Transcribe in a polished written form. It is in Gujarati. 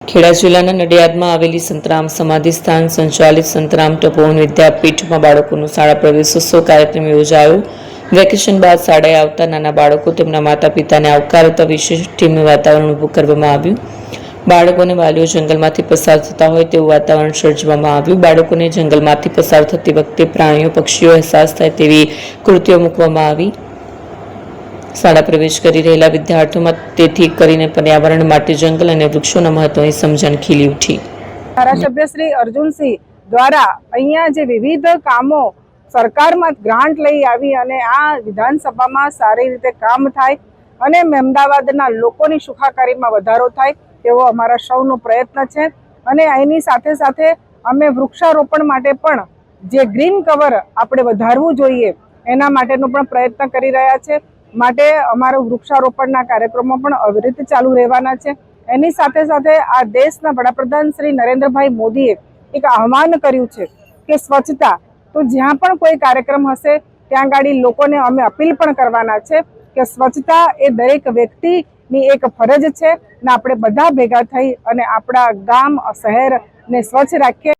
ખેડા જિલ્લાના નડિયાદમાં આવેલી સંતરામ સમાધિ સ્થાન સંચાલિત સંતરામ તપોવન વિદ્યાપીઠમાં બાળકોનો શાળા પ્રવેશોત્સવ કાર્યક્રમ યોજાયો। વેકેશન બાદ શાળાએ આવતા નાના બાળકો તેમના માતા પિતાને આવકારતા વિશેષ ટીમનું વાતાવરણ ઊભું કરવામાં આવ્યું। બાળકોને વાલીઓ જંગલમાંથી પસાર થતા હોય તેવું વાતાવરણ સર્જવામાં આવ્યું। બાળકોને જંગલમાંથી પસાર થતી વખતે પ્રાણીઓ પક્ષીઓ અહેસાસ થાય તેવી કૃતિઓ મૂકવામાં આવી। શાળા પ્રવેશ કરી રહેલા વિદ્યાર્થીઓમાં તેથી કરીને પર્યાવરણ માટે જંગલ અને વૃક્ષોના મહત્વની સમજણ ખીલી ઉઠી। ધારાસભ્ય શ્રી અર્જુનસિંહ દ્વારા અહીંયા જે વિવિધ કામો સરકારમાં ગ્રાન્ટ લઈ આવી અને આ વિધાનસભામાં સારી રીતે કામ થાય અને અમદાવાદના લોકોની સુખાકારીમાં વધારો થાય તેવો અમારા સૌનો પ્રયત્ન છે। અને એની સાથે સાથે અમે વૃક્ષારોપણ માટે પણ જે ગ્રીન કવર આપણે વધારવું જોઈએ એના માટેનો પણ પ્રયત્ન કરી રહ્યા છે। માટે અમારો વૃક્ષારોપણના કાર્યક્રમો પણ અવિરત ચાલુ રહેવાના છે। એની સાથે સાથે આ દેશના વડાપ્રધાન શ્રી નરેન્દ્રભાઈ મોદીએ એક આહવાન કર્યું છે કે સ્વચ્છતા, તો જ્યાં પણ કોઈ કાર્યક્રમ હશે ત્યાં ગાડી લોકોને અમે અપીલ પણ કરવાના છે કે સ્વચ્છતા એ દરેક વ્યક્તિની એક ફરજ છે ને આપણે બધા ભેગા થઈ અને આપણા ગામ શહેરને સ્વચ્છ રાખીએ।